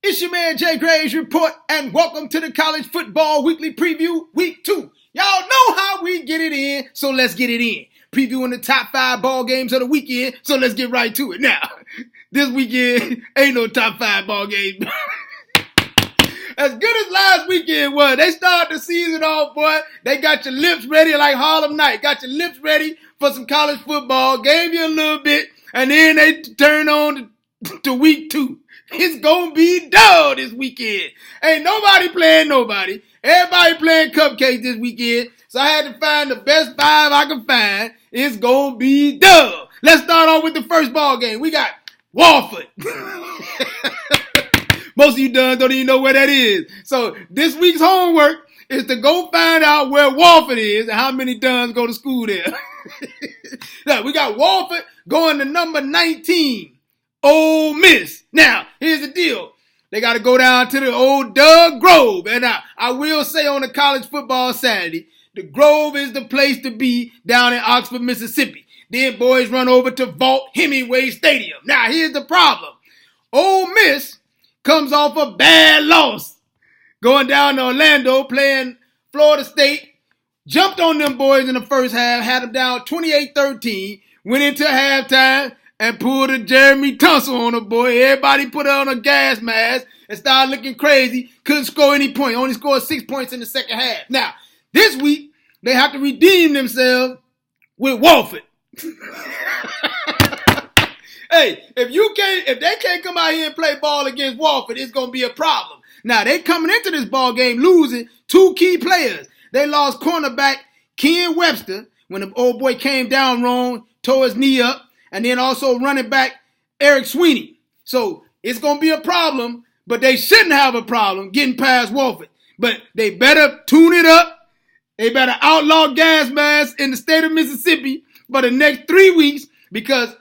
It's your man Jay Graves Report, and welcome to the College Football Weekly Preview, Week 2. Y'all know how we get it in, so let's get it in. Previewing the top 5 ball games of the weekend, so let's get right to it. Now, this weekend ain't no top 5 ball game. As good as last weekend was, they started the season off, boy. They got your lips ready like Harlem Night. Got your lips ready for some college football. Gave you a little bit, and then they turn on to week 2. It's gonna be dull this weekend. Ain't nobody playing nobody. Everybody playing cupcakes this weekend. So I had to find the best 5 I could find. It's gonna be dull. Let's start off with the first ball game. We got Wofford. Most of you duns don't even know where that is. So this week's homework is to go find out where Wofford is and how many duns go to school there. Now, we got Wofford going to number 19. Ole Miss. Now, here's the deal. They got to go down to the old Doug Grove. And I will say on the college football Saturday, the Grove is the place to be down in Oxford, Mississippi. Then boys run over to Vaught Hemingway Stadium. Now, here's the problem. Ole Miss comes off a bad loss. Going down to Orlando, playing Florida State. Jumped on them boys in the first half, had them down 28-13. Went into halftime and pulled a Jeremy Tunsil on the boy. Everybody put on a gas mask and started looking crazy. Couldn't score any point. Only scored 6 points in the second half. Now, this week, they have to redeem themselves with Wofford. Hey, if they can't come out here and play ball against Wofford, it's going to be a problem. Now, they coming into this ball game losing 2 key players. They lost cornerback Ken Webster when the old boy came down wrong, tore his knee up. And then also running back Eric Sweeney. So it's going to be a problem, but they shouldn't have a problem getting past Wofford. But they better tune it up. They better outlaw gas masks in the state of Mississippi for the next 3 weeks, because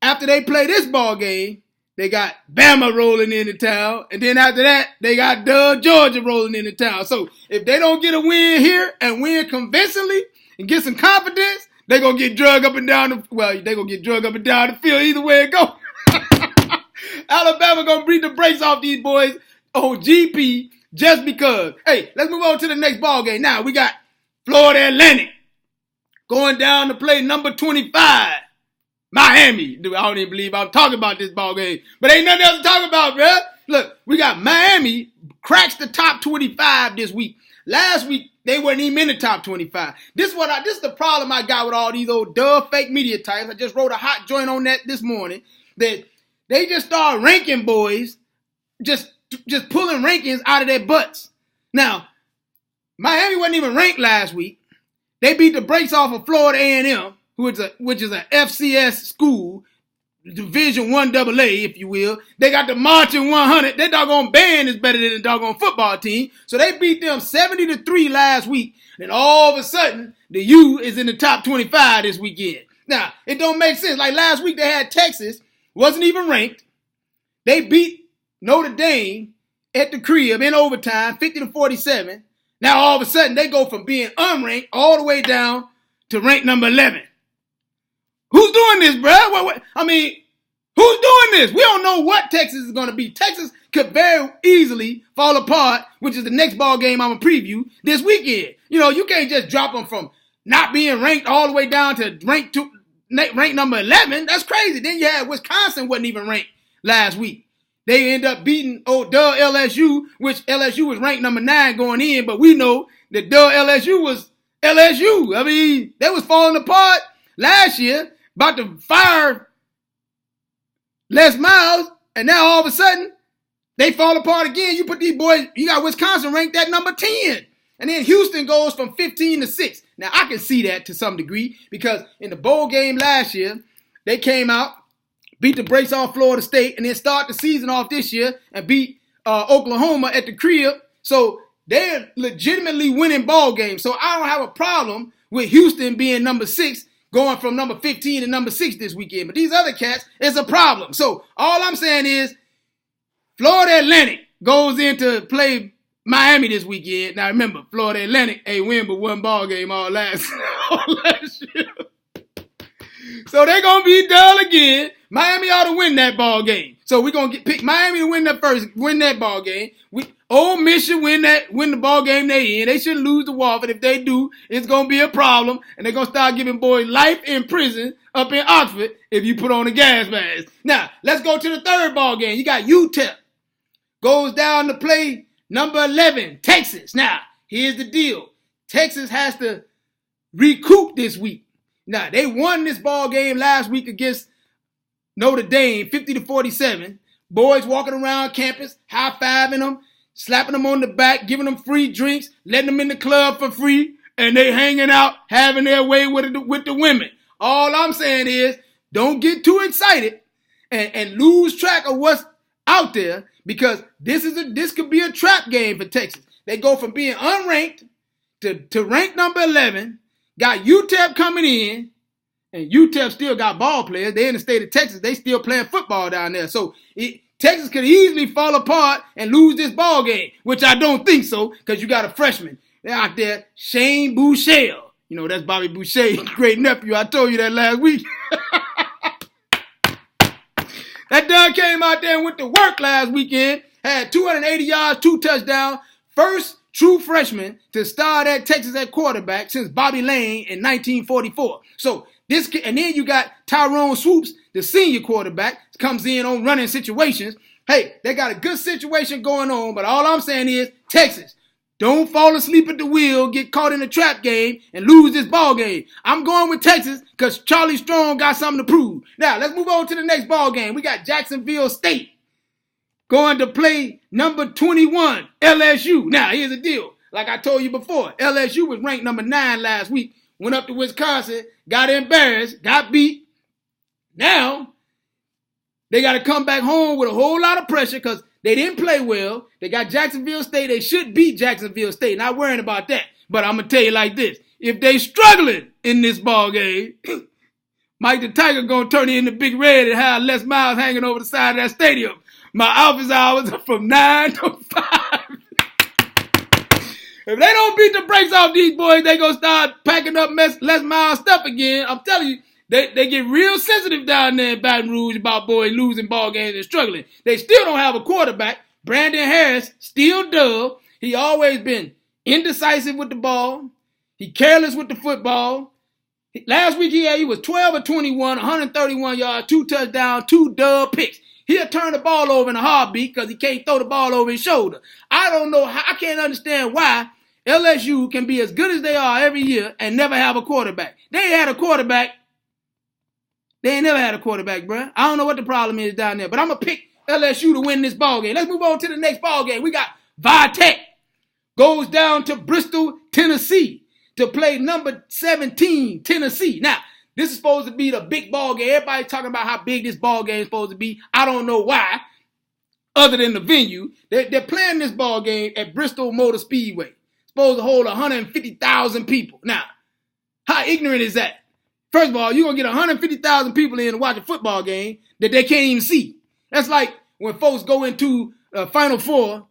after they play this ball game, they got Bama rolling into town. And then after that, they got Georgia rolling into town. So if they don't get a win here and win convincingly and get some confidence, they're going to get drug up and down the field either way it go. Alabama going to beat the brakes off these boys on GP just because. Hey, let's move on to the next ball game. Now, we got Florida Atlantic going down to play number 25, Miami. I don't even believe I'm talking about this ball game, but ain't nothing else to talk about, bruh. Look, we got Miami cracks the top 25 this week. Last week, they weren't even in the top 25. This is the problem I got with all these old fake media types. I just wrote a hot joint on that this morning. That they just start ranking boys, just pulling rankings out of their butts. Now, Miami wasn't even ranked last week. They beat the brakes off of Florida A&M, which is a FCS school, Division 1 AA, if you will. They got the Marching 100. Their doggone band is better than the doggone football team. So they beat them 70-3 last week. And all of a sudden, the U is in the top 25 this weekend. Now, it don't make sense. Like last week, they had Texas, wasn't even ranked. They beat Notre Dame at the crib in overtime, 50-47. Now, all of a sudden, they go from being unranked all the way down to rank number 11. Who's doing this, bro? Who's doing this? We don't know what Texas is going to be. Texas could very easily fall apart, which is the next ball game I'm going to preview this weekend. You know, you can't just drop them from not being ranked all the way down to rank number 11. That's crazy. Then you had Wisconsin wasn't even ranked last week. They end up beating LSU, which LSU was ranked number 9 going in, but we know that LSU was LSU. I mean, they was falling apart last year. About to fire Les Miles, and now all of a sudden, they fall apart again. You put these boys, you got Wisconsin ranked at number 10. And then Houston goes from 15 to 6. Now, I can see that to some degree, because in the bowl game last year, they came out, beat the brakes off Florida State, and then start the season off this year and beat Oklahoma at the crib. So they're legitimately winning ball games. So I don't have a problem with Houston being number 6, going from number 15 to number 6 this weekend. But these other cats, it's a problem. So all I'm saying is Florida Atlantic goes in to play Miami this weekend. Now remember, Florida Atlantic ain't win but one ball game all last year. So they're going to be dull again. Miami ought to win that ball game. So we're gonna pick Miami to win that ball game. Ole Miss should win the ball game they in. They shouldn't lose to Wofford. If they do, it's gonna be a problem, and they're gonna start giving boys life in prison up in Oxford if you put on a gas mask. Now let's go to the third ball game. You got UTEP goes down to play number 11 Texas. Now here's the deal: Texas has to recoup this week. Now they won this ball game last week against Notre Dame, 50-47. Boys walking around campus, high-fiving them, slapping them on the back, giving them free drinks, letting them in the club for free, and they hanging out, having their way with the women. All I'm saying is, don't get too excited and lose track of what's out there, because this could be a trap game for Texas. They go from being unranked to ranked number 11, got UTEP coming in, and UTEP still got ball players. They in the state of Texas. They still playing football down there. So Texas could easily fall apart and lose this ball game, which I don't think so, because you got a freshman out there, Shane Boucher. You know, that's Bobby Boucher, great nephew. I told you that last week. That dog came out there and went to work last weekend, had 280 yards, 2 touchdowns, first true freshman to start at Texas at quarterback since Bobby Lane in 1944. So and then you got Tyrone Swoops, the senior quarterback, comes in on running situations. Hey, they got a good situation going on, but all I'm saying is, Texas, don't fall asleep at the wheel, get caught in a trap game, and lose this ball game. I'm going with Texas because Charlie Strong got something to prove. Now, let's move on to the next ball game. We got Jacksonville State going to play number 21, LSU. Now, here's the deal. Like I told you before, LSU was ranked number 9 last week. Went up to Wisconsin, got embarrassed, got beat. Now, they got to come back home with a whole lot of pressure because they didn't play well. They got Jacksonville State. They should beat Jacksonville State. Not worrying about that. But I'm going to tell you like this. If they struggling in this ball game, Mike the Tiger going to turn it into Big Red and have Les Miles hanging over the side of that stadium. My office hours are from 9 to 5. If they don't beat the brakes off these boys, they going to start packing up Les Miles stuff again. I'm telling you, they get real sensitive down there in Baton Rouge about boys losing ball games and struggling. They still don't have a quarterback. Brandon Harris still dub. He always been indecisive with the ball. He careless with the football. Last week he was 12 of 21, 131 yards, 2 touchdowns, 2 dub picks. He'll turn the ball over in a heartbeat because he can't throw the ball over his shoulder. I don't know I can't understand why LSU can be as good as they are every year and never have a quarterback. They ain't had a quarterback. They ain't never had a quarterback, bruh. I don't know what the problem is down there, but I'm going to pick LSU to win this ball game. Let's move on to the next ball game. We got Vitek goes down to Bristol, Tennessee to play number 17, Tennessee. Now, this is supposed to be the big ball game. Everybody's talking about how big this ball game is supposed to be. I don't know why, other than the venue. They're playing this ball game at Bristol Motor Speedway. Supposed to hold 150,000 people. Now, how ignorant is that? First of all, you're going to get 150,000 people in to watch a football game that they can't even see. That's like when folks go into Final Four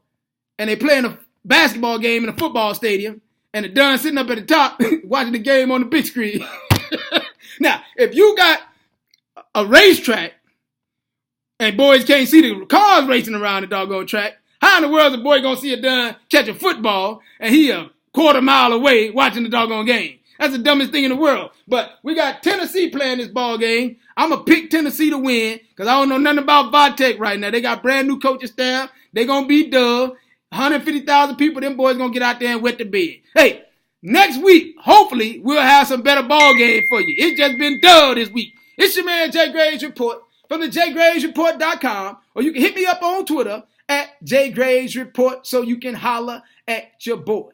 and they play in a basketball game in a football stadium and they're done sitting up at the top watching the game on the big screen. Now, if you got a racetrack and boys can't see the cars racing around the doggone track, how in the world is a boy going to see a done catch a football and he a quarter mile away watching the doggone game? That's the dumbest thing in the world. But we got Tennessee playing this ball game. I'm going to pick Tennessee to win because I don't know nothing about Vitek right now. They got brand new coaching staff. They're going to be dub. 150,000 people, them boys going to get out there and wet the bed. Hey, next week, hopefully, we'll have some better ball game for you. It's just been dull this week. It's your man, Jay Graves Report from TheJayGravesReport.com, or you can hit me up on Twitter at JayGravesReport so you can holler at your boy.